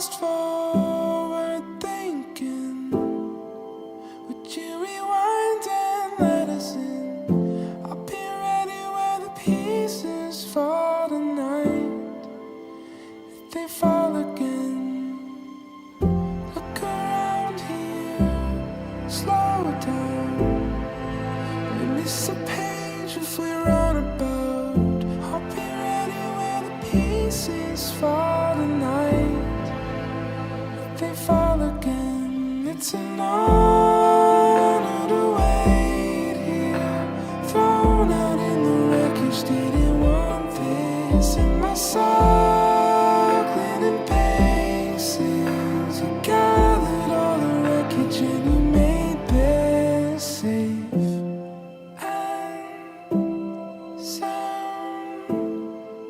fast forward thinking, would you rewind and let us in? I'll be ready where the pieces fall tonight, if they fall again. Look around here, slow down. We miss a page if we run about. I'll be ready where the pieces fall tonight, if they fall again. It's an honor to wait here, thrown out in the wreckage. Didn't want this in my circling and paces. You gathered all the wreckage and you made this safe. And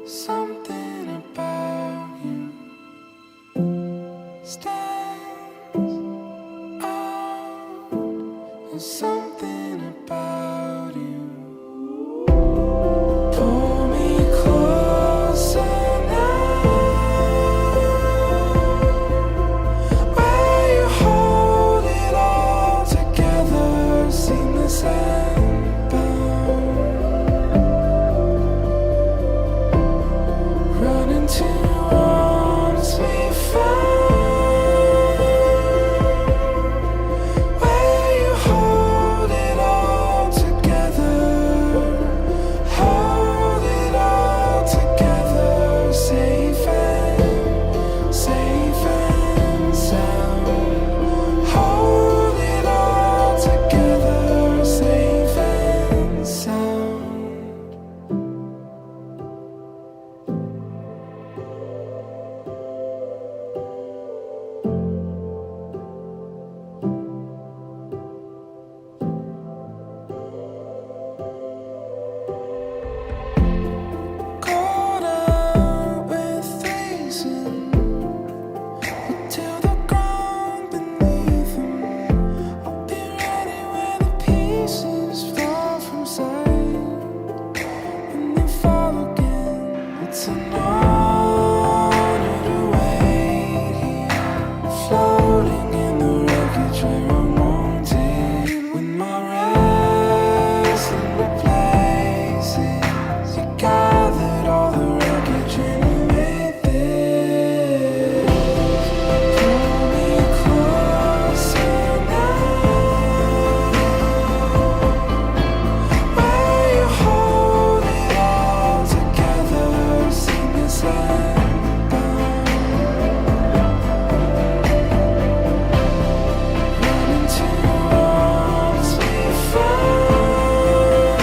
something about you stands out. There's something about you. Pull me closer now, where you hold it all together, seamless and bound. Running to arms we found, where you hold it all together, hold it all together, safe and sound. Hold it all together, safe and sound. Caught up with reason, till the ground beneath them. I'll be ready where the pieces fall from sight, and they fall again. It's an honor to wait here, floating in the wreckage where I'm wanted. When my wrestling replaces, you gathered all the wreckage and you made this. Pull me closer now, where you hold it all together, seamless and bound. Running to arms we found,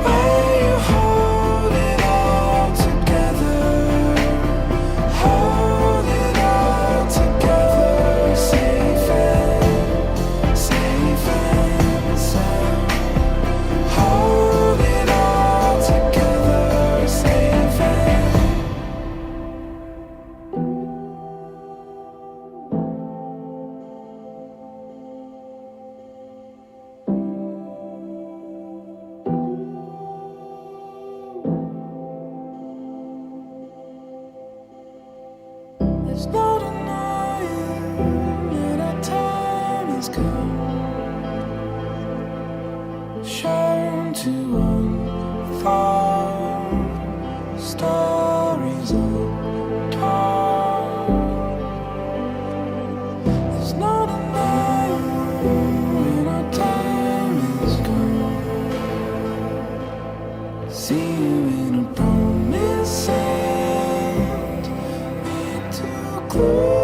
where you hold it all together, hold it all together, safe and sound. Hold it all together, safe and there's no denying that our time has come, shown to unfold stories untold. There's no denying when our time has come. See you in a promised land, made too close.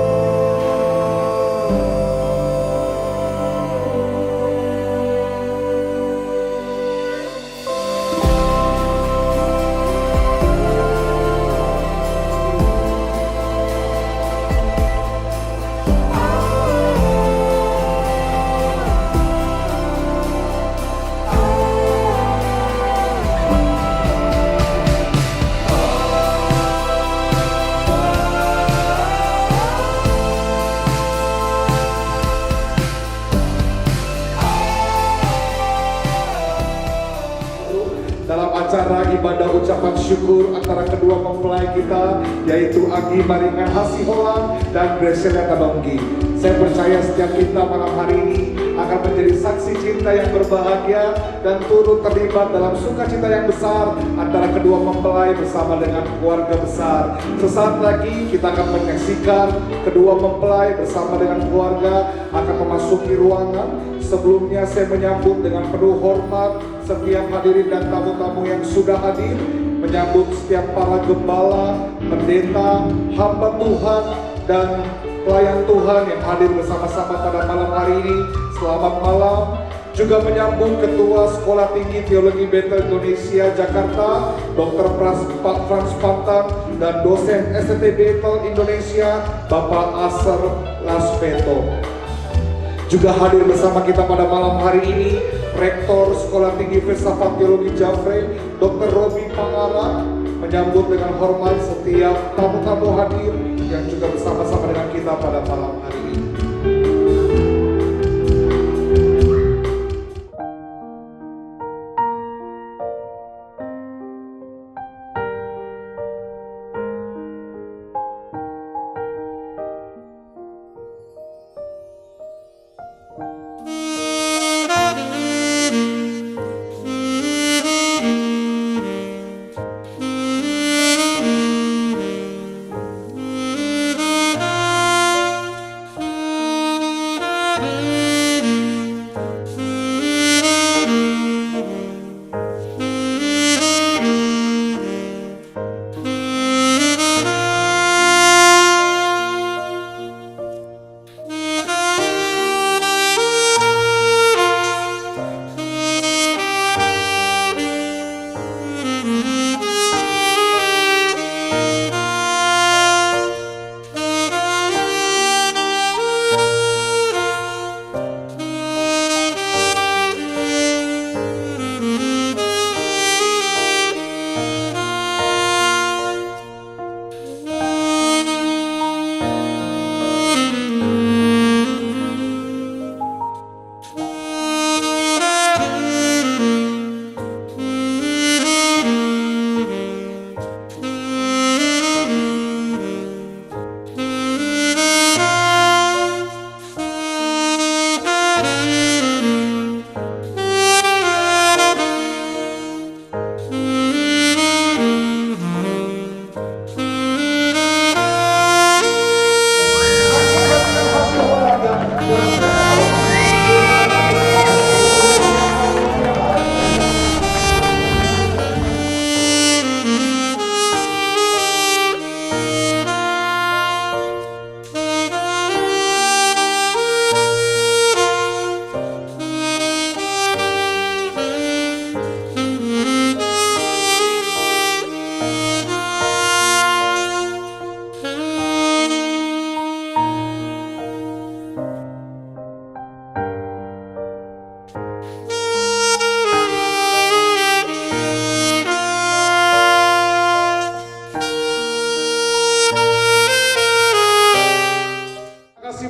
ibadah ucapan syukur antara kedua mempelai kita, yaitu Anggi Maringan Hasiholan dan Graciela Tanonggi. Saya percaya setiap kita malam hari ini akan menjadi saksi cinta yang berbahagia dan turut terlibat dalam sukacita yang besar antara kedua mempelai bersama dengan keluarga besar. Sesaat lagi kita akan menyaksikan kedua mempelai bersama dengan keluarga akan memasuki ruangan. Sebelumnya saya menyambut dengan penuh hormat setiap hadirin dan tamu-tamu yang sudah hadir, menyambut setiap para gembala, pendeta, hamba Tuhan, dan pelayan Tuhan yang hadir bersama-sama pada malam hari ini. Selamat malam. Juga menyambut Ketua Sekolah Tinggi Teologi Bethel Indonesia Jakarta, Dr. Frans Pantang, dan dosen STT Bethel Indonesia, Bapak Aser Lasveto. Juga hadir bersama kita pada malam hari ini Rektor Sekolah Tinggi Filsafat Teologi Jafre, Dr. Robi Pangara, menyambut dengan hormat setiap tamu-tamu hadir yang juga bersama-sama dengan kita pada malam hari ini.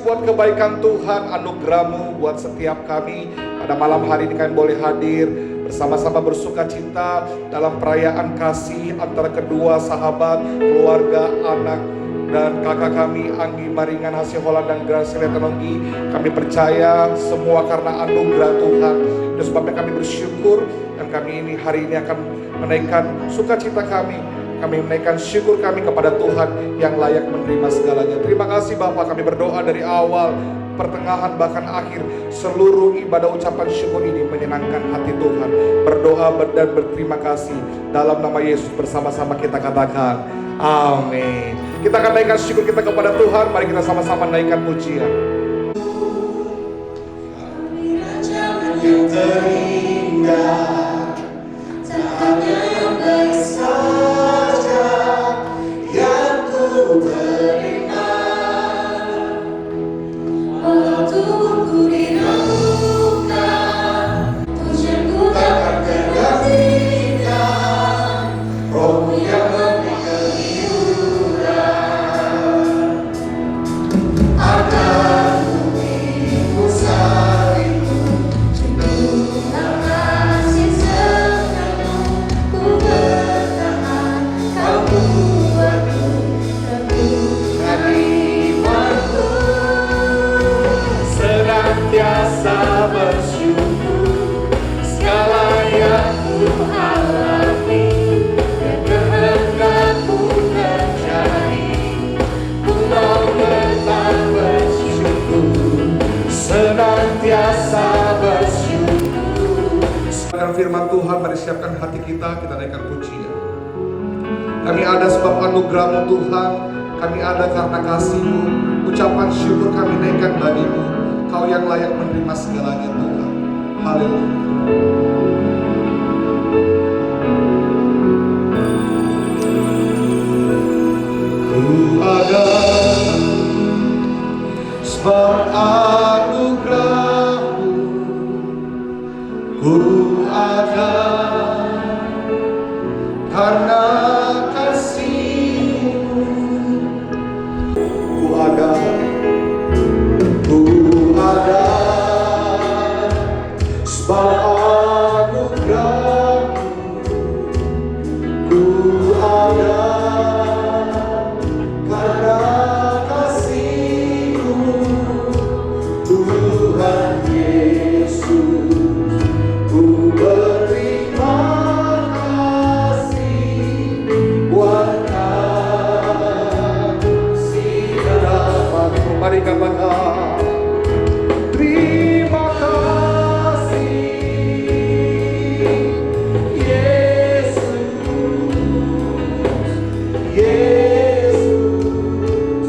Buat kebaikan Tuhan, anugerah-Mu buat setiap kami. Pada malam hari ini kami boleh hadir bersama-sama bersuka cita dalam perayaan kasih antara kedua sahabat, keluarga, anak, dan kakak kami Anggi Maringan Hasiholan dan Graciela Tanonggi. Kami percaya semua karena anugerah Tuhan. Itu sebabnya kami bersyukur dan kami ini hari ini akan menaikkan sukacita kami. Kami menaikkan syukur kami kepada Tuhan yang layak menerima segalanya. Terima kasih Bapak, kami berdoa dari awal, pertengahan, bahkan akhir. Seluruh ibadah ucapan syukur ini menyenangkan hati Tuhan. Berdoa dan berterima kasih. Dalam nama Yesus bersama-sama kita katakan, amin. Kita akan naikkan syukur kita kepada Tuhan. Mari kita sama-sama naikkan pujian. Yang terindah, tak hanya yang baik saja yang ku terima, walau tubuhku diragukan, pujianku takkan tergantikan, Roh-Mu yang memberi kehidupan akan bumi ku salibmu, jenuh kasih firman Tuhan, mari siapkan hati kita naikkan pujian. Kami ada sebab anugerah-Mu Tuhan, kami ada karena kasih-Mu. Ucapan syukur kami naikkan bagi-Mu, Kau yang layak menerima segalanya Tuhan. Haleluya. Ku ada sebab anugerah-Mu, ku ada karena kasih-Mu. Ku ada sebab anugerah-Mu, ku ada karena kasih-Mu. Tuhan Yesus, ku berterima kasih buat kasih dan rahmat-Mu. Mari katakan terima kasih Yesus, Yesus,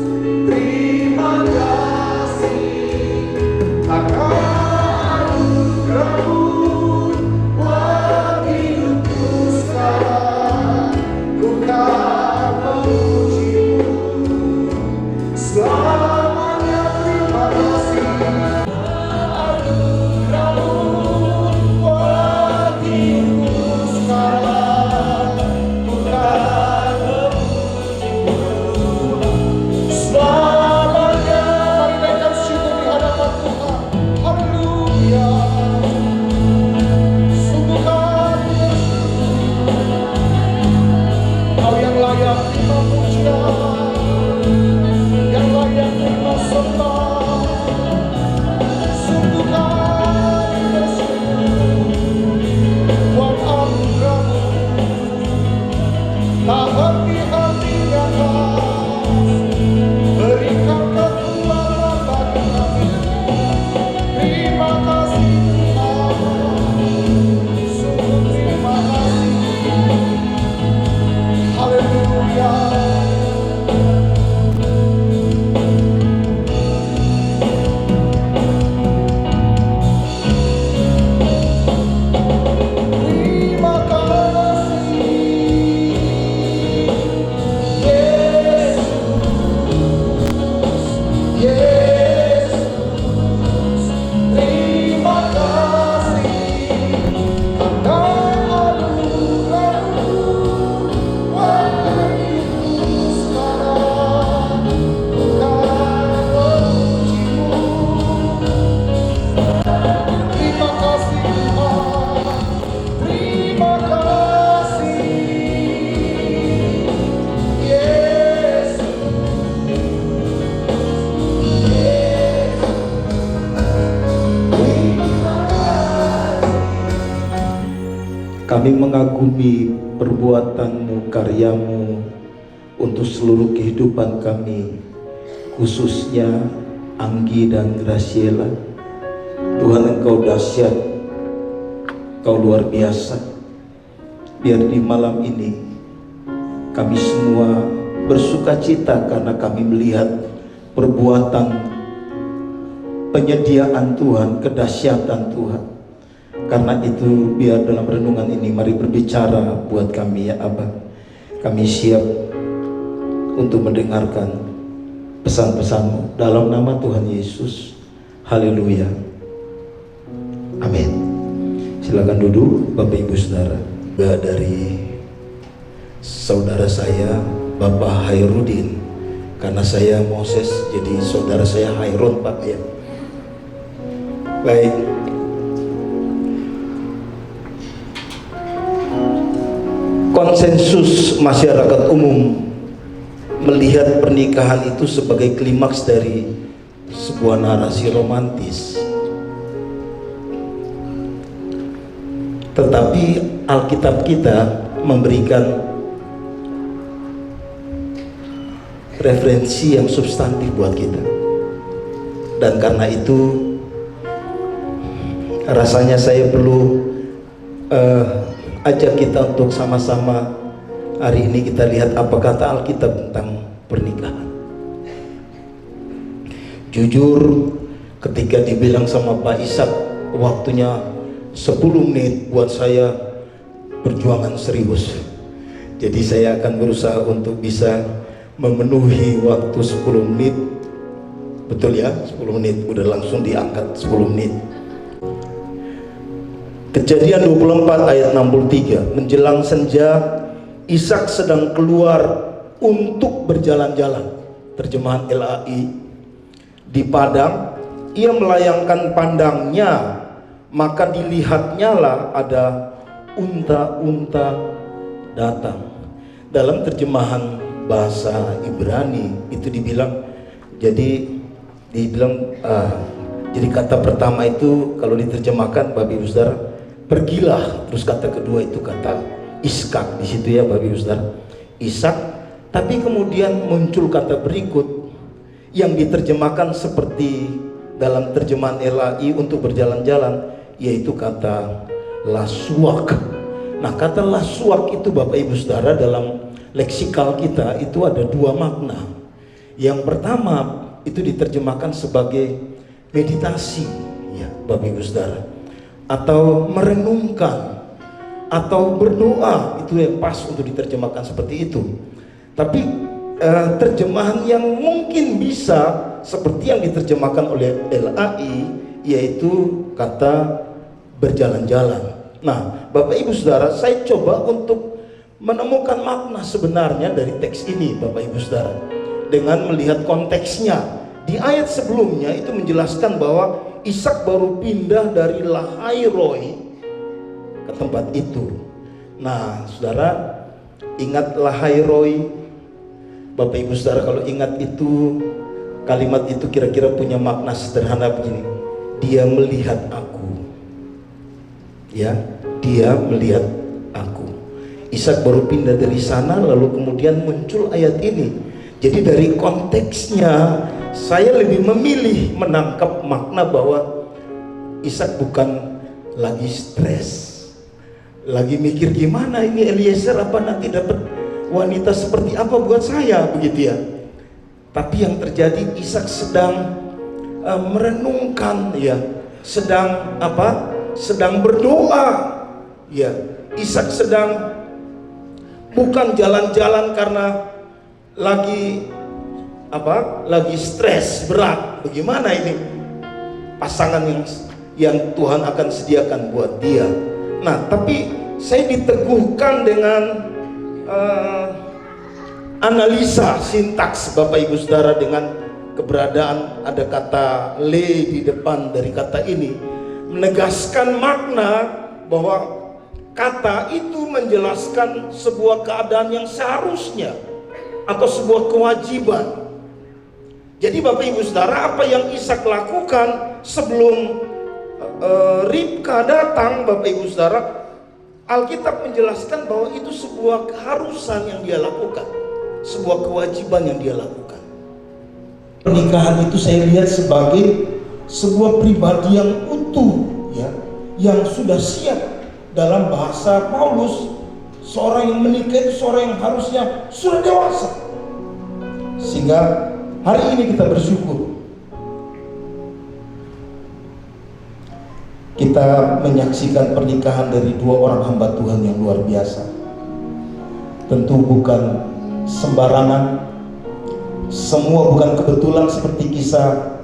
terima kasih karena anugerah-Mu buat hidupku sekarang. Ku kan memuji-Mu selamanya. Terima kasih anugerah-Mu buat hidupku sekarang. Ku kan memuji-Mu selamanya. Mari naikkan syukur di hadapan Tuhan. Haleluya. Sungguh Kau, Kau yang layak terima pujian, yang layak terima sembah. Sungguh Kau bersyukur buat anugerah-Mu. Tak henti-hentinya Kau berikan kekuatan bagi kami. Terima kasih Tuhan, sungguh terima kasih. Haleluya. Terima kasih Yesus, Yesus, terima kasih karena anugerah-Mu buat hidupku sekarang. Ku kan memuji-Mu. Terima kasih Tuhan, terima kasih Yesus, Kami mengagumi perbuatan-Mu, karya-Mu untuk seluruh kehidupan kami, khususnya Anggi dan Graciela. Tuhan, Engkau dahsyat, Kau luar biasa. Biar di malam ini kami semua bersuka cita karena kami melihat perbuatan penyediaan Tuhan, kedahsyatan Tuhan. Karena itu biar dalam renungan ini mari berbicara buat kami ya Abah. Kami siap untuk mendengarkan pesan-pesan-Mu dalam nama Tuhan Yesus. Haleluya. Amin. Silakan duduk Bapak Ibu Saudara. Dari saudara saya Bapak Hairudin. Karena saya Moses, jadi saudara saya Hairun Pak ya. Baik. Konsensus masyarakat umum melihat pernikahan itu sebagai klimaks dari sebuah narasi romantis. Tetapi Alkitab kita memberikan referensi yang substantif buat kita. Dan karena itu rasanya saya perlu ajak kita untuk sama-sama hari ini kita lihat apa kata Alkitab tentang pernikahan. Jujur, ketika dibilang sama Pak Ishak waktunya 10 menit, buat saya perjuangan serius. Jadi saya akan berusaha untuk bisa memenuhi waktu 10 menit. Betul ya, 10 menit udah langsung diangkat 10 menit. Kejadian 24 ayat 63, menjelang senja Ishak sedang keluar untuk berjalan-jalan. Terjemahan LAI. Di padang ia melayangkan pandangnya, maka dilihatnya lah ada unta-unta datang. Dalam terjemahan bahasa Ibrani itu dibilang, jadi kata pertama itu kalau diterjemahkan Bapak Ibu Saudara, pergilah. Terus kata kedua itu kata Iskak di situ ya Bapak Ibu Saudara, Ishak. Tapi kemudian muncul kata berikut yang diterjemahkan seperti dalam terjemahan LAI untuk berjalan-jalan, yaitu kata lasuak. Nah, kata lasuak itu Bapak Ibu Saudara dalam leksikal kita itu ada dua makna. Yang pertama itu diterjemahkan sebagai meditasi ya Bapak Ibu Saudara, atau merenungkan, atau berdoa. Itu yang pas untuk diterjemahkan seperti itu. Tapi terjemahan yang mungkin bisa seperti yang diterjemahkan oleh LAI, yaitu kata berjalan-jalan. Nah, Bapak Ibu Saudara, saya coba untuk menemukan makna sebenarnya dari teks ini Bapak Ibu Saudara, dengan melihat konteksnya. Di ayat sebelumnya itu menjelaskan bahwa Ishak baru pindah dari Lahairoi ke tempat itu. Nah, Saudara, ingat Lahairoi? Bapak Ibu Saudara, kalau ingat itu, kalimat itu kira-kira punya makna sederhana begini: dia melihat aku. Ya, dia melihat aku. Ishak baru pindah dari sana, lalu kemudian muncul ayat ini. Jadi dari konteksnya saya lebih memilih menangkap makna bahwa Ishak bukan lagi stres, lagi mikir gimana ini Eliezer apa nanti dapat wanita seperti apa buat saya, begitu ya. Tapi yang terjadi, Ishak sedang merenungkan ya, sedang apa? Sedang berdoa ya. Ishak sedang bukan jalan-jalan karena lagi apa? Lagi stres berat. Bagaimana ini pasangan yang Tuhan akan sediakan buat dia. Nah, tapi saya diteguhkan dengan analisa sintaks Bapak Ibu Saudara, dengan keberadaan ada kata le di depan dari kata ini, menegaskan makna bahwa kata itu menjelaskan sebuah keadaan yang seharusnya atau sebuah kewajiban. Jadi Bapak Ibu Saudara, apa yang Ishak lakukan sebelum Ribka datang, Bapak Ibu Saudara, Alkitab menjelaskan bahwa itu sebuah keharusan yang dia lakukan, sebuah kewajiban yang dia lakukan. Pernikahan itu saya lihat sebagai sebuah pribadi yang utuh ya, yang sudah siap. Dalam bahasa Paulus, seorang yang menikah itu seorang yang harusnya sudah dewasa. Sehingga hari ini kita bersyukur kita menyaksikan pernikahan dari dua orang hamba Tuhan yang luar biasa. Tentu bukan sembarangan, semua bukan kebetulan seperti kisah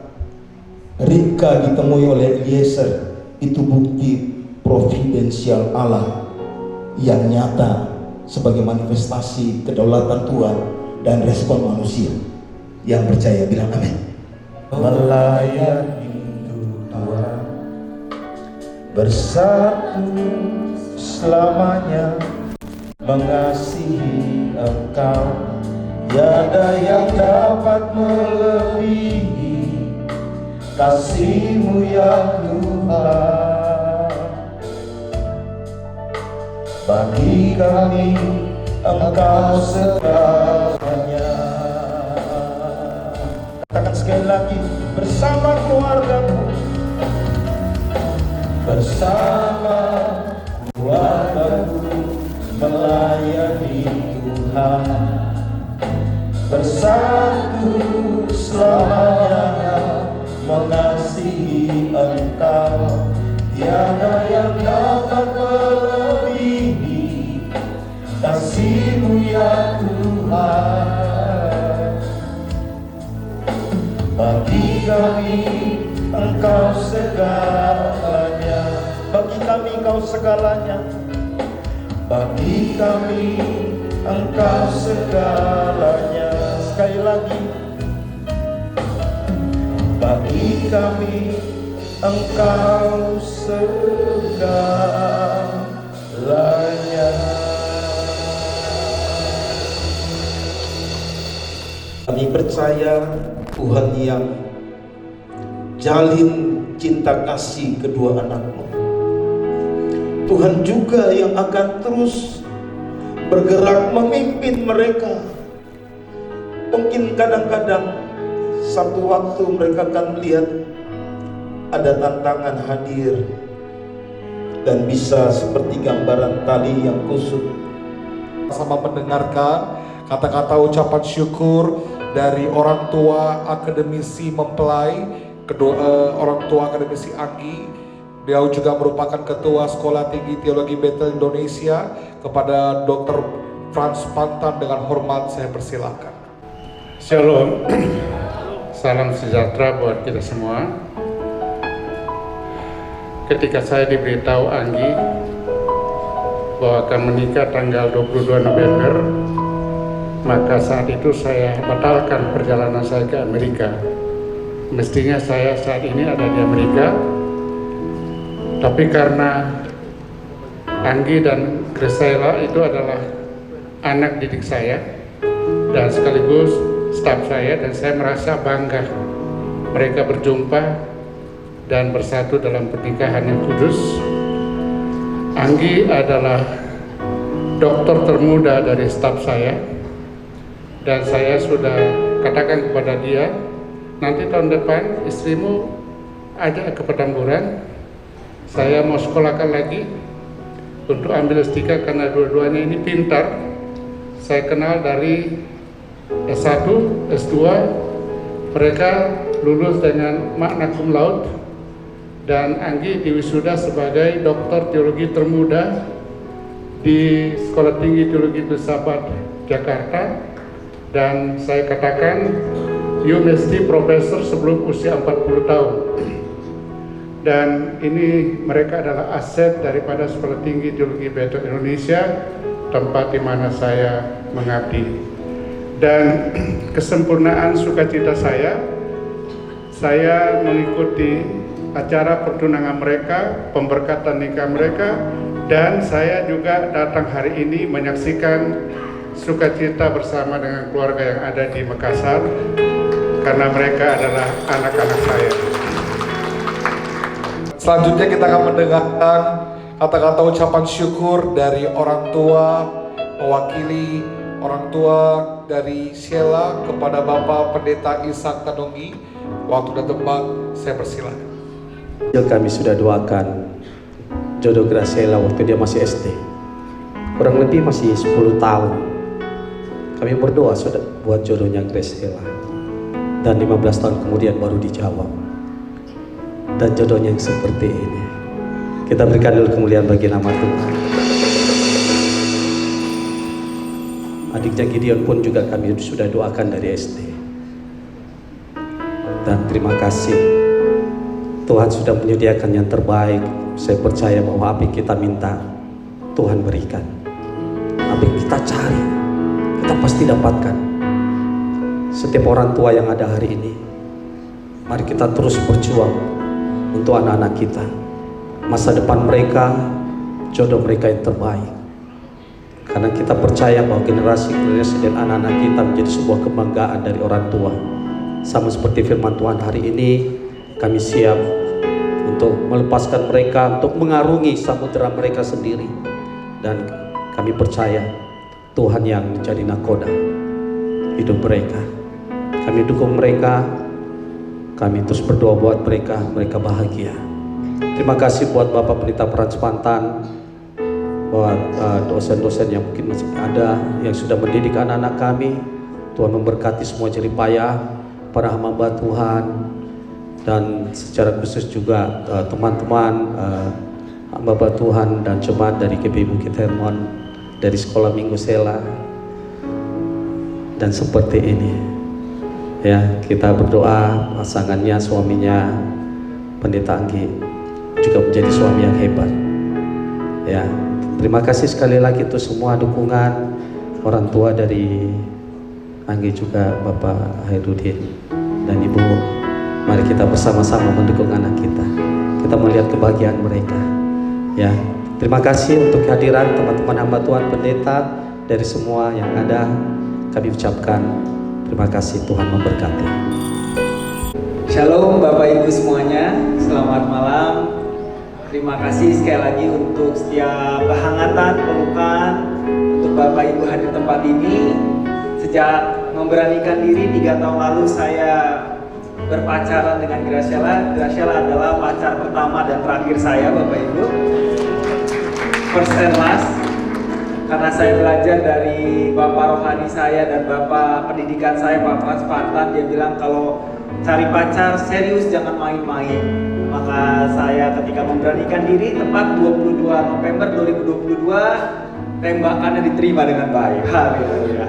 Ribka ditemui oleh Eliezer. Itu bukti providensial Allah yang nyata sebagai manifestasi kedaulatan Tuhan dan respon manusia. Yang percaya bilang amin. Melayani Tuhan, bersatu selamanya, mengasihi Engkau, tiada yang dapat melebihi kasih-Mu ya Tuhan. Bagi kami Engkau segalanya. Katakan sekali lagi, bersama keluargaku, bersama keluarga. bersatu selamanya mengasihi Engkau. Tiada yang dapat melebihi kasih-Mu ya Tuhan. Bagi kami Engkau segalanya, bagi kami Engkau segalanya, bagi kami Engkau segalanya. Sekali lagi, bagi kami Engkau segalanya. Kami percaya Tuhan yang jalin cinta kasih kedua anak-Mu. Tuhan juga yang akan terus bergerak memimpin mereka. Mungkin kadang-kadang satu waktu mereka akan melihat ada tantangan hadir dan bisa seperti gambaran tali yang kusut. Sama mendengarkan kata-kata ucapan syukur dari orang tua akademisi mempelai, kedua orang tua akademisi Anggi. Dia juga merupakan ketua Sekolah Tinggi Teologi Bethel Indonesia. Kepada Dr. Frans Pantan dengan hormat saya persilakan. Shalom, salam sejahtera buat kita semua. Ketika saya diberitahu Anggi bahwa akan menikah tanggal 22 November, maka saat itu saya batalkan perjalanan saya ke Amerika. Mestinya saya saat ini ada di Amerika, tapi karena Anggi dan Graciela itu adalah anak didik saya dan sekaligus staf saya, dan saya merasa bangga mereka berjumpa dan bersatu dalam pernikahan yang kudus. Anggi adalah dokter termuda dari staf saya, dan saya sudah katakan kepada dia, nanti tahun depan istrimu ajak ke Petamburan, saya mau sekolahkan lagi untuk ambil S3 karena dua-duanya ini pintar. Saya kenal dari S1, S2, mereka lulus dengan magna cum laude, dan Anggi diwisuda sebagai dokter teologi termuda di Sekolah Tinggi Teologi Filsafat Jakarta. Dan saya katakan, you mesti profesor sebelum usia 40 tahun. Dan ini mereka adalah aset daripada Sekolah Tinggi Teologi Bethel Indonesia, tempat di mana saya mengabdi. Dan kesempurnaan sukacita saya mengikuti acara pertunangan mereka, pemberkatan nikah mereka, dan saya juga datang hari ini menyaksikan sukacita bersama dengan keluarga yang ada di Makassar, karena mereka adalah anak-anak saya. Selanjutnya kita akan mendengarkan kata-kata ucapan syukur dari orang tua, mewakili orang tua dari Sheila kepada Bapak Pendeta Ishak Tadongi. Waktu dan tempat saya persilakan. Kami sudah doakan jodoh Graciela waktu dia masih SD, kurang lebih masih 10 tahun. Kami berdoa sudah buat jodohnya Graciela, dan 15 tahun kemudian baru dijawab. Dan jodohnya yang seperti ini, kita berikan dulu kemuliaan bagi nama Tuhan. Adiknya Gideon pun juga kami sudah doakan dari SD. Dan terima kasih, Tuhan sudah menyediakan yang terbaik. Saya percaya bahwa apa yang kita minta, Tuhan berikan. Apa yang kita cari, kita pasti dapatkan. Setiap orang tua yang ada hari ini, mari kita terus berjuang untuk anak-anak kita. Masa depan mereka, jodoh mereka yang terbaik. Karena kita percaya bahwa generasi dan anak-anak kita menjadi sebuah kebanggaan dari orang tua. Sama seperti firman Tuhan hari ini, kami siap untuk melepaskan mereka, untuk mengarungi samudera mereka sendiri. Dan kami percaya Tuhan yang menjadi nakoda hidup mereka. Kami dukung mereka, kami terus berdoa buat mereka, mereka bahagia. Terima kasih buat Bapak Pendeta Frans Pantan, buat dosen-dosen yang mungkin masih ada, yang sudah mendidik anak-anak kami, Tuhan memberkati semua jerih payah para hamba Tuhan, dan secara khusus juga teman-teman hamba Tuhan dan jemaat dari GPI Bukit Hermon, dari Sekolah Minggu Sela. Dan seperti ini ya, kita berdoa pasangannya, suaminya Pendeta Anggi juga menjadi suami yang hebat ya. Terima kasih sekali lagi untuk semua dukungan orang tua dari Anggi, juga Bapak Hairudin dan Ibu. Mari kita bersama-sama mendukung anak kita. Kita melihat kebahagiaan mereka ya. Terima kasih untuk kehadiran teman-teman hamba Tuhan pendeta dari semua yang ada. Kami ucapkan terima kasih, Tuhan memberkati. Shalom Bapak Ibu semuanya, selamat malam. Terima kasih sekali lagi untuk setiap kehangatan, pelukan untuk Bapak Ibu hadir tempat ini. Sejak memberanikan diri 3 tahun lalu saya berpacaran dengan Graciela. Graciela adalah pacar pertama dan terakhir saya, Bapak Ibu. First and last. Karena saya belajar dari Bapak rohani saya dan Bapak pendidikan saya, Pak Frans Pantan. Dia bilang kalau cari pacar serius, jangan main-main. Maka saya ketika memberanikan diri, tepat 22 November 2022, tembakannya diterima dengan baik. Haleluya.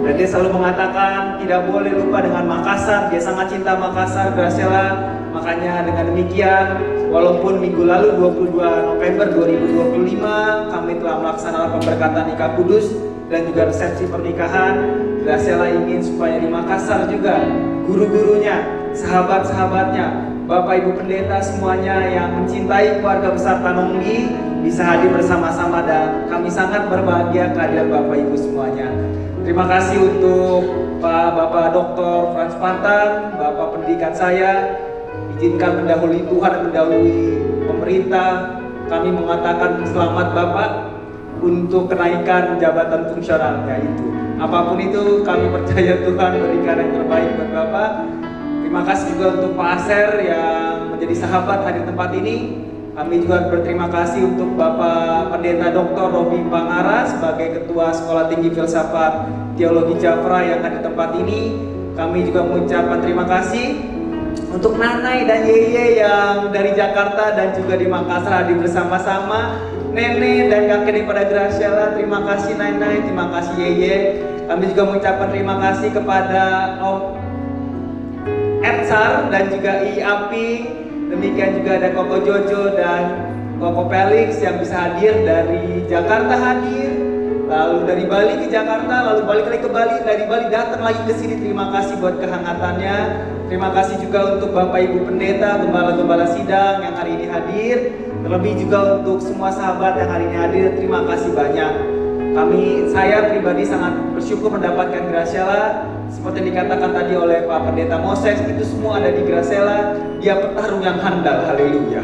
Dan dia selalu mengatakan tidak boleh lupa dengan Makassar. Dia sangat cinta Makassar, Graciela. Makanya dengan demikian, walaupun minggu lalu 22 November 2025 kami telah melaksanakan pemberkatan nikah kudus dan juga resepsi pernikahan, Graciela ingin supaya di Makassar juga guru-gurunya, sahabat-sahabatnya, Bapak Ibu pendeta semuanya yang mencintai keluarga besar Tanonggi bisa hadir bersama-sama, dan kami sangat berbahagia kehadiran Bapak Ibu semuanya. Terima kasih untuk Bapak Dr. Frans Pantan, Bapak pendidikan saya. Izinkan mendahului Tuhan dan mendahului pemerintah. Kami mengatakan selamat Bapak untuk kenaikan jabatan fungsionalnya itu. Apapun itu kami percaya Tuhan berikan yang terbaik buat Bapak. Terima kasih juga untuk Pak Aser yang menjadi sahabat hadir tempat ini. Kami juga berterima kasih untuk Bapak Pendeta Dr. Robi Pangara sebagai Ketua Sekolah Tinggi Filsafat Teologi Jafra yang hadir tempat ini. Kami juga mengucapkan terima kasih untuk Nanai dan Yeye yang dari Jakarta dan juga di Makassar hadir bersama-sama. Nenek dan kakek daripada Graciela, terima kasih Nanai, terima kasih Yeye. Kami juga mengucapkan terima kasih kepada Om Edsar dan juga I Api. Demikian juga ada Koko Jojo dan Koko Felix yang bisa hadir dari Jakarta hadir, lalu dari Bali ke Jakarta, lalu balik lagi ke Bali, dari Bali datang lagi ke sini. Terima kasih buat kehangatannya. Terima kasih juga untuk Bapak Ibu pendeta, gembala-gembala sidang yang hari ini hadir. Terlebih juga untuk semua sahabat yang hari ini hadir, terima kasih banyak. Saya pribadi sangat bersyukur mendapatkan Graciela. Seperti yang dikatakan tadi oleh Pak Pendeta Moses, itu semua ada di Graciela. Dia petarung yang handal, haleluya.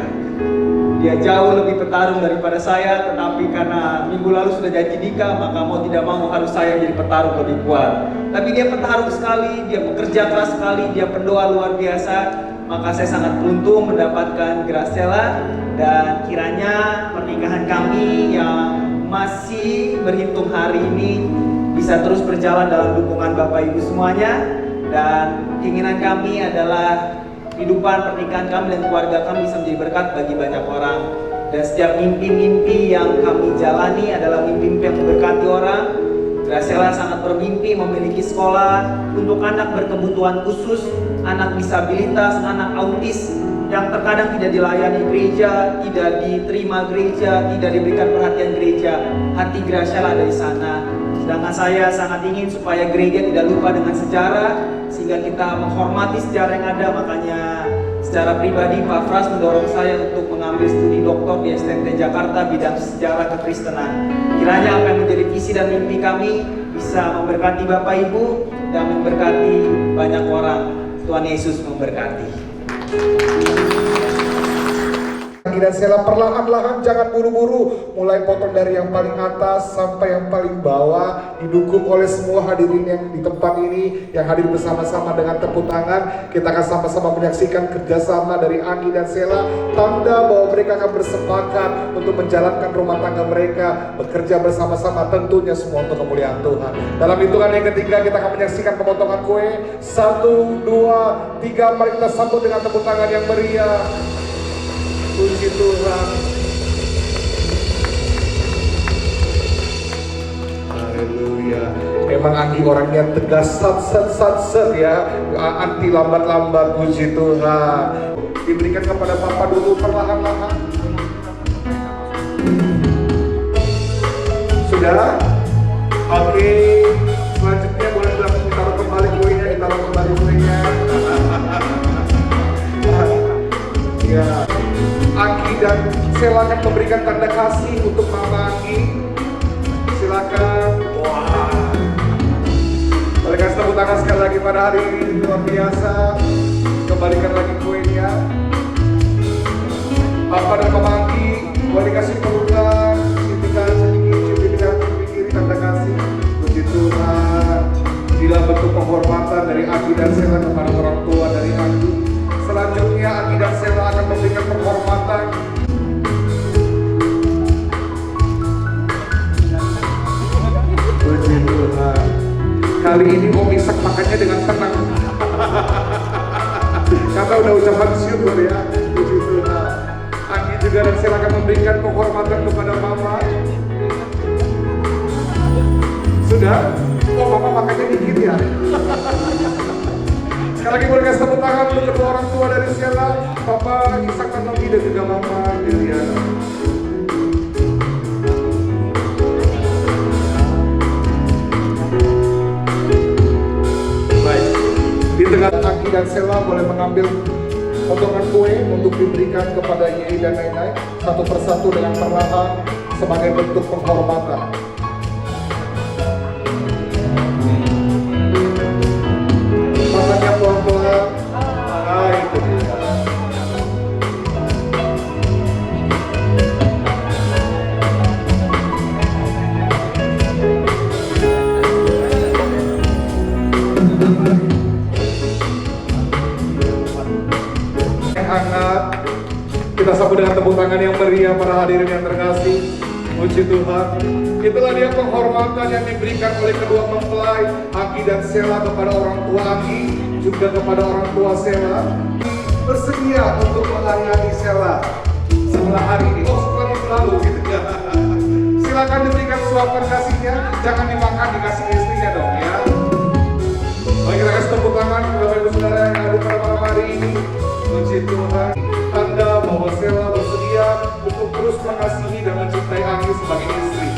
Dia jauh lebih petarung daripada saya, tetapi karena minggu lalu sudah janji nikah, maka mau tidak mau harus saya jadi petarung lebih kuat. Tapi dia petarung sekali, dia bekerja keras sekali, dia pendoa luar biasa. Maka saya sangat beruntung mendapatkan Graciela, dan kiranya pernikahan kami yang masih berhitung hari ini bisa terus berjalan dalam dukungan Bapak Ibu semuanya. Dan keinginan kami adalah kehidupan pernikahan kami dan keluarga kami bisa menjadi berkat bagi banyak orang. Dan setiap mimpi-mimpi yang kami jalani adalah mimpi-mimpi yang memberkati orang. Graciela sangat bermimpi memiliki sekolah untuk anak berkebutuhan khusus, anak disabilitas, anak autis yang terkadang tidak dilayani gereja, tidak diterima gereja, tidak diberikan perhatian gereja. Hati Graciela ada di sana. Sedangkan saya sangat ingin supaya gereja tidak lupa dengan sejarah, sehingga kita menghormati sejarah yang ada. Makanya secara pribadi Pak Fras mendorong saya untuk mengambil studi doktor di STT Jakarta bidang sejarah kekristenan. Kiranya apa yang menjadi visi dan mimpi kami bisa memberkati Bapak Ibu dan memberkati banyak orang. Tuhan Yesus memberkati. Anggi dan Sela, perlahan-lahan, jangan buru-buru, mulai potong dari yang paling atas sampai yang paling bawah, didukung oleh semua hadirin yang di tempat ini, yang hadir bersama-sama dengan tepuk tangan. Kita akan sama-sama menyaksikan kerjasama dari Anggi dan Sela, tanda bahwa mereka akan bersepakat untuk menjalankan rumah tangga mereka, bekerja bersama-sama, tentunya semua untuk kemuliaan Tuhan. Dalam hitungan yang ketiga kita akan menyaksikan pemotongan kue. 1, 2, 3, mari kita sambut dengan tepuk tangan yang meriah. Puji Tuhan. Haleluya. Emang Anggi orangnya tegas, sat ya, anti lambat-lambat. Puji Tuhan. Diberikan kepada Bapak dulu perlahan-lahan. Sudah? Oke. Selanjutnya boleh ditaruh kembali kuenya, ditaruh kembali kuenya. Ya. Anggi dan Sela akan memberikan tanda kasih untuk Mama Anggi. Silakan. Wah. Boleh kasih tepuk tangan sekali lagi pada hari ini, luar biasa. Kembalikan lagi kuenya. Papa dan Mama Anggi, boleh kasih pelukan, cintikan sedikit kiri, tanda kasih. Puji Tuhan. Bila bentuk penghormatan dari Anggi dan Sela kepada orang tua dari Anggi. Selanjutnya Anggi dan Sela akan memberikan penghormatan. Puji Tuhan. Kali ini Om Ishak makannya dengan tenang. Karena udah ucapan syukur ya. Puji Tuhan. Anggi juga dan Sela akan memberikan penghormatan kepada Mama. Sudah? Oh, Mama makannya dikit ya. Sekali lagi boleh kasih tepuk tangan untuk kedua orang tua dari Sela, Papa Ishak Tanogi dan juga Mama Liliana. Baik, di tengah Anggi dan Sela boleh mengambil potongan kue untuk diberikan kepada Yei dan Nenai satu persatu dengan perlahan sebagai bentuk penghormatan. Makannya pelan-pelan. Nah, itu dia. Yang hangat, kita sambut dengan tepuk tangan yang meriah para hadirin yang terkasih. Puji Tuhan. Itulah dia penghormatan yang diberikan oleh kedua mempelai Anggi dan Sela kepada orang tua Anggi, juga kepada orang tua Sela. Bersedia untuk melayani Sela setelah hari ini. Oh, setelah minggu lalu gitu ya. Silakan diberikan suapan kasihnya, jangan dimakan, dikasih istrinya dong ya. Baik, kita kasih tepuk tangan Bapak Ibu Saudara yang hadir pada malam hari ini. Puji Tuhan. Tanda bahwa Sela bersedia untuk terus mengasihi dan mencintai Anggi sebagai istri.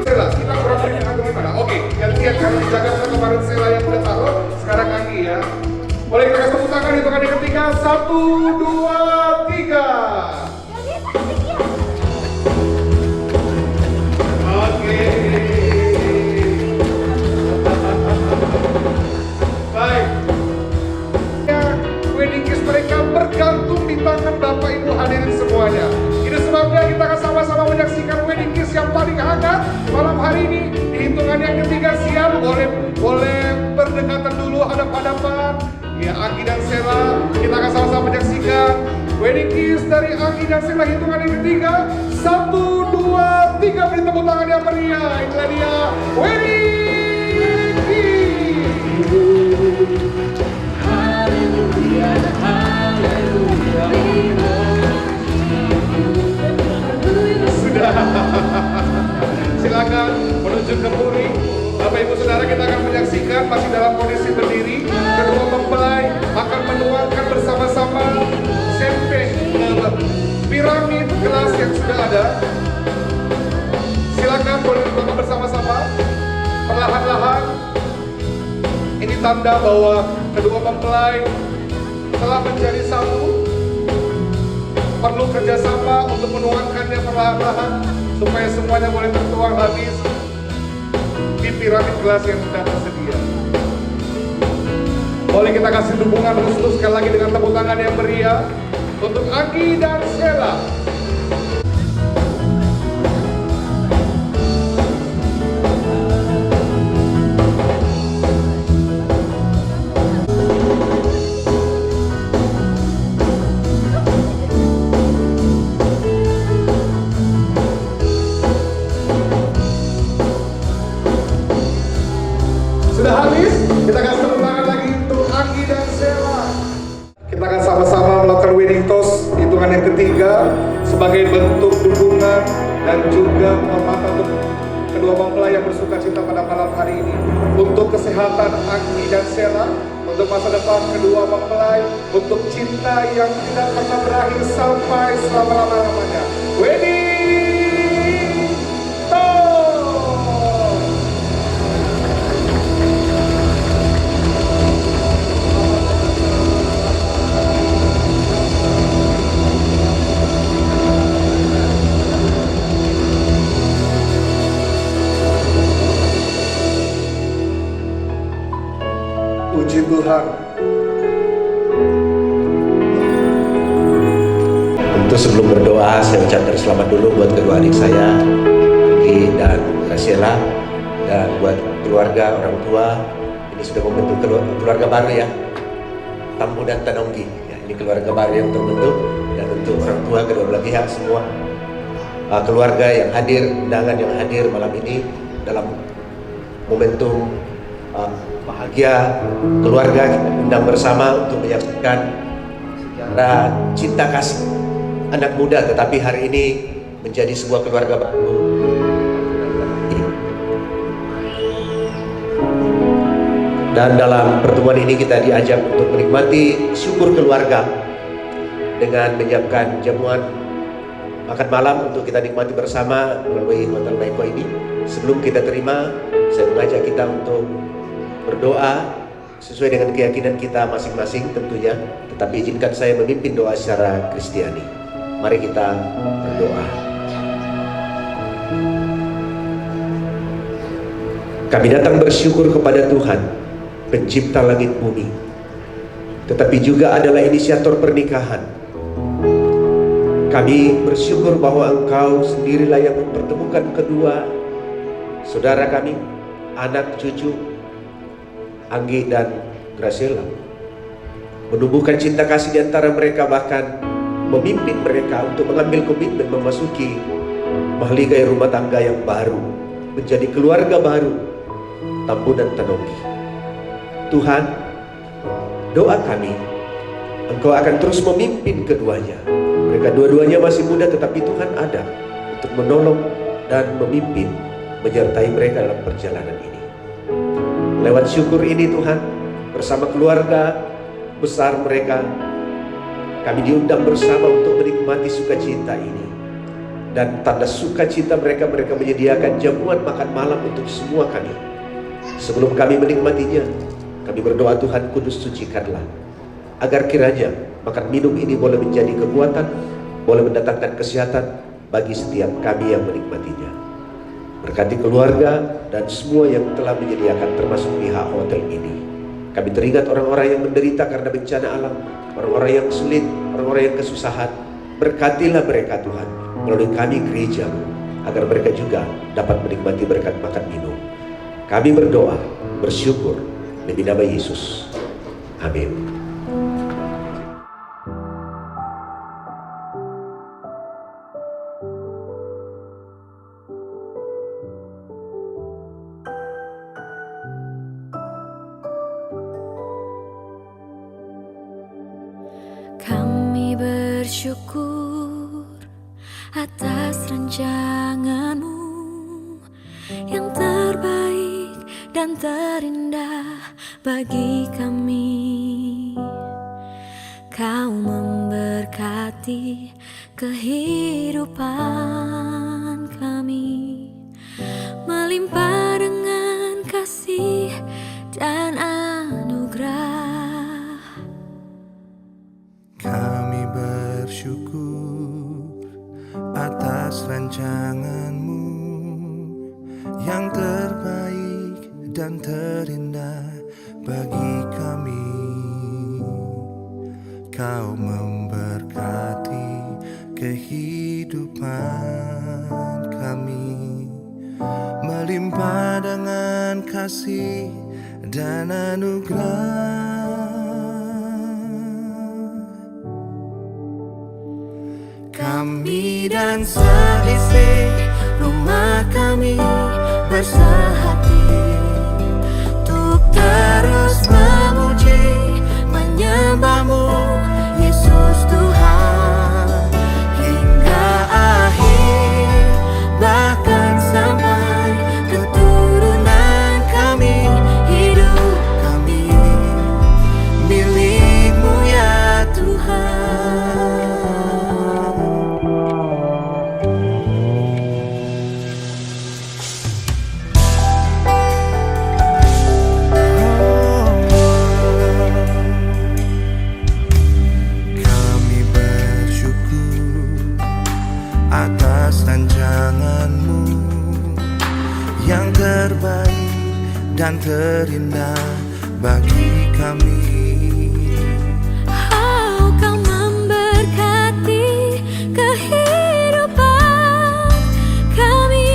Sela, kita kurang berikan atau gimana? Oke, gantian karena dijaga kemarin Sela yang udah taruh, sekarang Anggi ya. Boleh kita kasih tepuk tangan hitungan yang ketiga. 1, 2, 3. Oke. Baik. Wedding kiss mereka bergantung di tangan Bapak Ibu hadirin semuanya. Ini sebabnya kita akan sama-sama menyaksikan wedding kiss yang paling hangat malam hari ini. Di hitungan yang ketiga siap, boleh berdekatan dulu hadap-hadapan. Ya, Anggi dan Sela, kita akan sama-sama menyaksikan wedding kiss dari Anggi dan Sela. Hitungan yang ketiga, 1, 2, 3, beri tepuk tangan yang meriah. Inilah dia wedding kiss. Haleluya, haleluya. Sudah. Silakan menuju ke puri. Bapak Ibu Saudara, kita akan menyaksikan masih dalam kondisi berdiri. Kedua mempelai akan menuangkan bersama-sama champagne piramid gelas yang sudah ada. Silakan boleh dituangkan bersama-sama. Perlahan-lahan. Ini tanda bahwa kedua mempelai telah menjadi satu. Perlu kerjasama untuk menuangkannya perlahan-lahan supaya semuanya boleh tertuang habis. di piramid gelas yang sudah tersedia. Boleh kita kasih dukungan khusus sekali lagi dengan tepuk tangan yang meriah untuk Anggi dan Sheila. Sudah habis, kita kasih tepuk tangan lagi untuk Anggi dan Sheila. Kita akan sama-sama melakukan wedding toast hitungan yang ketiga sebagai bentuk dukungan dan juga penghormatan untuk kedua mempelai yang bersuka cita pada malam hari ini, untuk kesehatan Anggi dan Sheila, untuk masa depan kedua mempelai, untuk cinta yang tidak pernah berakhir sampai selama-lamanya. Wedding toast. Puji Tuhan. Tentu sebelum berdoa saya ucapkan selamat dulu buat kedua adik saya, Anggi dan Graciela, dan buat keluarga, orang tua. Ini sudah membentuk keluarga baru ya, Tambu dan Tanonggi ya, ini keluarga baru yang terbentuk. Dan untuk orang tua kedua belah pihak semua, keluarga yang hadir, undangan yang hadir malam ini dalam momentum bahagia keluarga, kita undang bersama untuk menyaksikan sejarah cinta kasih anak muda, tetapi hari ini menjadi sebuah keluarga baru. Dan dalam pertemuan ini kita diajak untuk menikmati syukur keluarga dengan menyiapkan jamuan makan malam untuk kita nikmati bersama melalui Hotel Naiko ini. Sebelum kita terima, saya mengajak kita untuk berdoa sesuai dengan keyakinan kita masing-masing tentunya, tetapi izinkan saya memimpin doa secara Kristiani. Mari kita berdoa. Kami datang bersyukur kepada Tuhan, pencipta langit bumi, tetapi juga adalah inisiator pernikahan. Kami bersyukur bahwa Engkau sendirilah yang mempertemukan kedua saudara kami, anak cucu Anggi dan Graciela, menumbuhkan cinta kasih di antara mereka, bahkan memimpin mereka untuk mengambil komitmen memasuki mahligai rumah tangga yang baru, menjadi keluarga baru, Tambu dan Tanonggi. Tuhan, doa kami, Engkau akan terus memimpin keduanya. Mereka dua-duanya masih muda, tetapi Tuhan ada untuk menolong dan memimpin, menyertai mereka dalam perjalanan ini. Lewat syukur ini Tuhan, bersama keluarga besar mereka, kami diundang bersama untuk menikmati sukacita ini. Dan tanda sukacita mereka, mereka menyediakan jamuan makan malam untuk semua kami. Sebelum kami menikmatinya, kami berdoa Tuhan, kudus sucikanlah, agar kiranya makan minum ini boleh menjadi kekuatan, boleh mendatangkan kesehatan bagi setiap kami yang menikmatinya. Berkati keluarga dan semua yang telah menyediakan, termasuk pihak hotel ini. Kami teringat orang-orang yang menderita karena bencana alam, orang-orang yang sulit, orang-orang yang kesusahan. Berkatilah mereka Tuhan melalui kami gereja, agar mereka juga dapat menikmati berkat makan minum. Kami berdoa, bersyukur demi nama Yesus. Amin. Kami bersyukur atas rancangan-Mu yang terbaik dan terindah bagi kami. Kau memberkati kehidupan kami, melimpah dengan kasih dan anugerah. Kami bersyukur atas rancangan-Mu yang terbaik dan terindah bagi kami. Kau memberkati kehidupan kami, melimpah dengan kasih dan anugerah. Kami dan seisi rumah kami bersehati untuk terus memuji, menyembah-Mu, Yesus Tuhan, hingga akhir, bahkan sampai keturunan kami. Hidup kami milik-Mu ya Tuhan. Kami bersyukur atas rancangan-Mu yang terbaik dan terindah bagi kami. Oh, Kau memberkati kehidupan kami,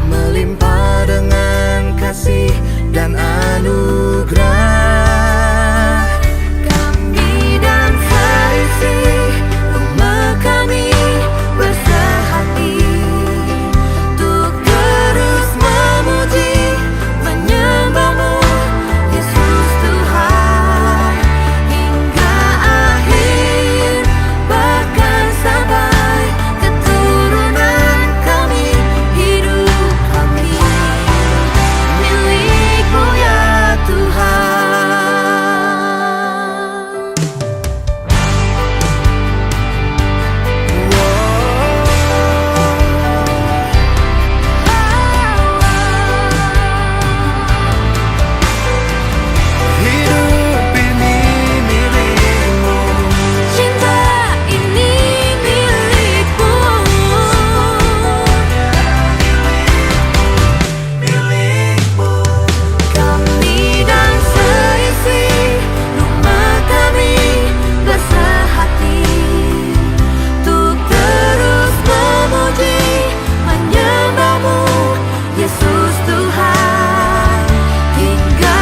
Melimpah dengan kasih dan anugerah. Kami dan seisi rumah kami bersehati untuk terus memuji, menyembah-Mu, Yesus Tuhan, hingga akhir, bahkan sampai keturunan kami. Hidup kami milik-Mu ya Tuhan. Hidup ini milik-Mu, cinta ini milik-Mu. milik-Mu. Kami dan seisi rumah kami bersehati untuk terus memuji, menyembah-Mu, Yesus Tuhan, hingga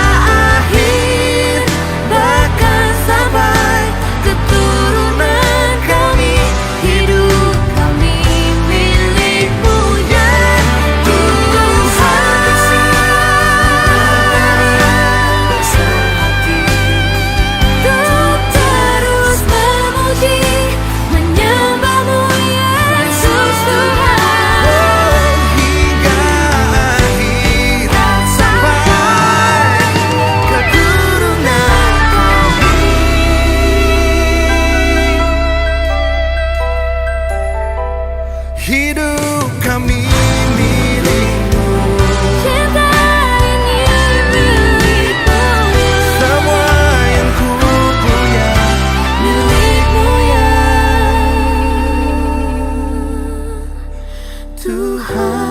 akhir, bahkan sampai keturunan kami. Hidup kami milik-Mu ya Tuhan. Untuk terus memuji, menyembah-Mu, Yesus Tuhan, hingga akhir, sampai keturunan kami. Hidup kami milik-Mu, Cinta ini milik-Mu. semua yang ku punya milik-Mu ya Tuhan.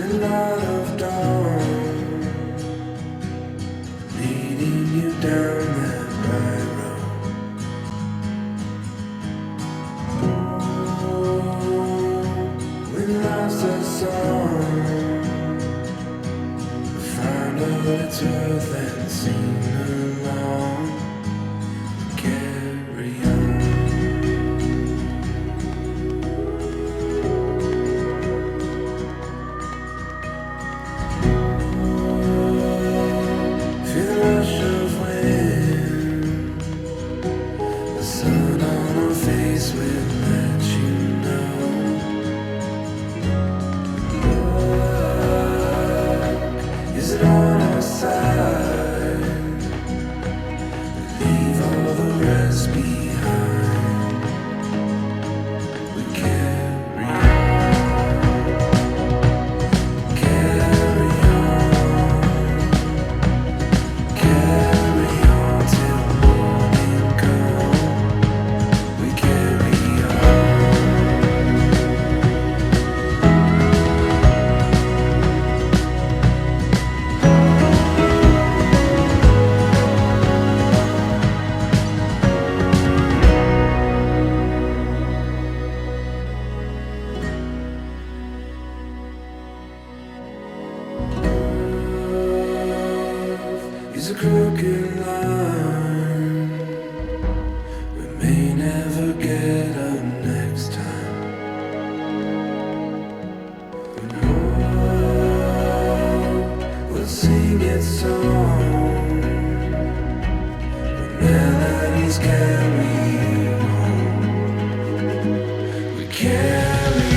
The light of dawn leading you down that right road. When life's a song, find all its worth and sing along. Carry on. Feel the rush of wind, the sun on our face will let you know. a crooked line. We may never get up next time. And hope will sing its song. The melodies carry home. We carry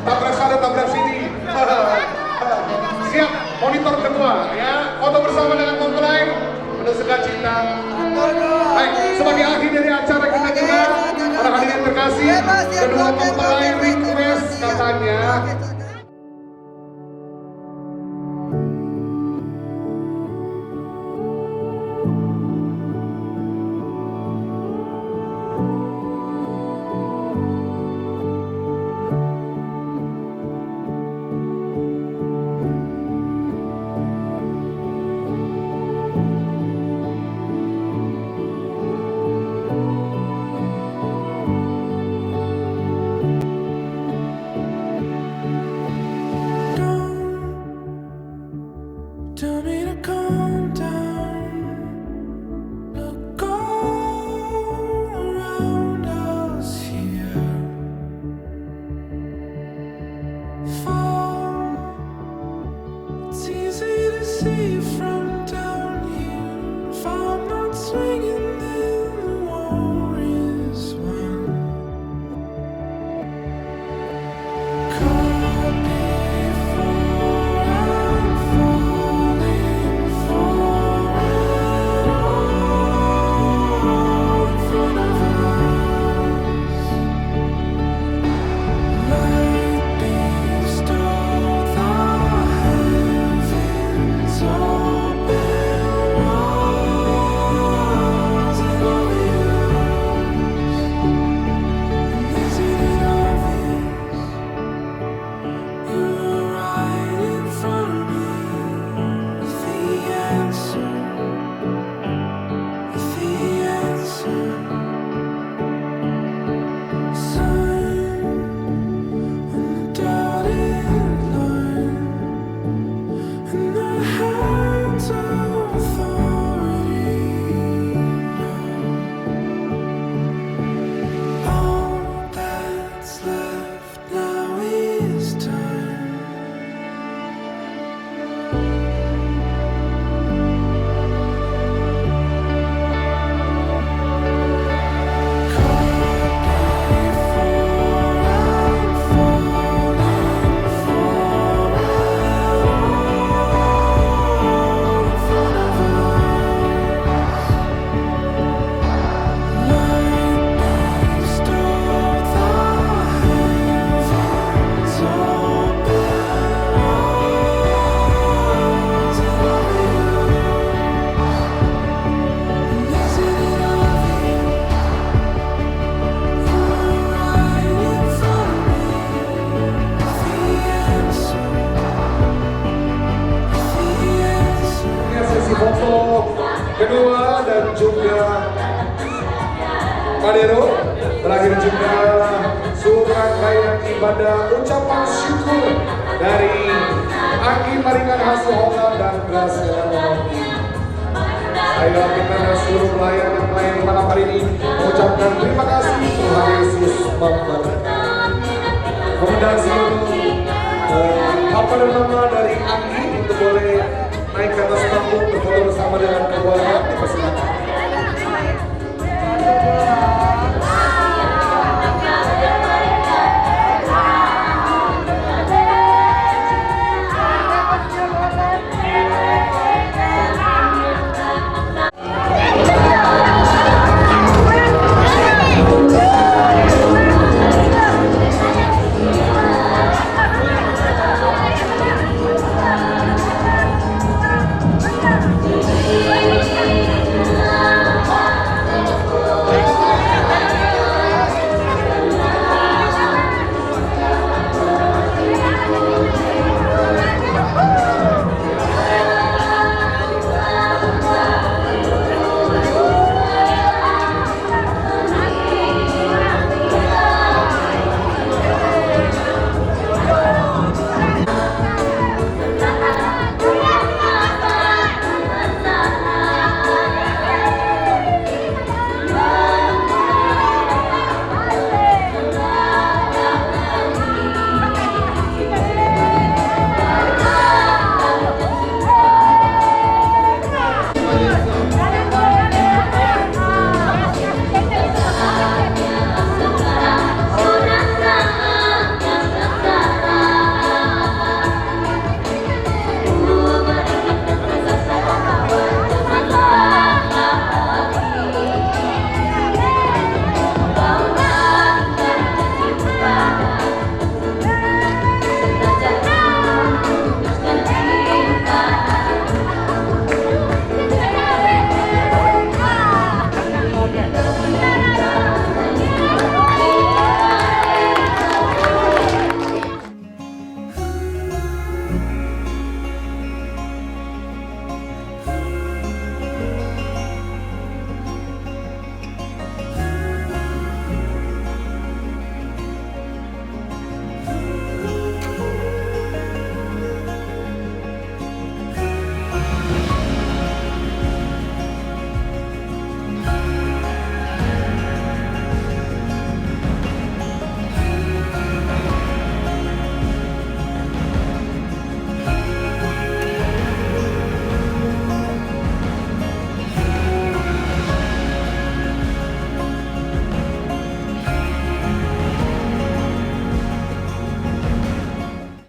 tabrak sana, tabrak sini. Siap, monitor kedua ya. Foto bersama dengan mempelai penuh sukacita. Baik, sebagai akhir dari acara kita juga, para hadirin terkasih, kedua mempelai request katanya. Pak Dero, terakhir juga seluruh rangkaian ibadah ucapan syukur dari Anggi Maringan Hasihola dan Graciela Tolonggi. Saya kita dan seluruh pelayan yang melayani malam hari ini mengucapkan terima kasih. Tuhan Yesus memberkati. Kemudian seluruh papa dan mama dari Anggi untuk boleh naik ke atas panggung berfoto bersama dengan keluarga, dipersilakan.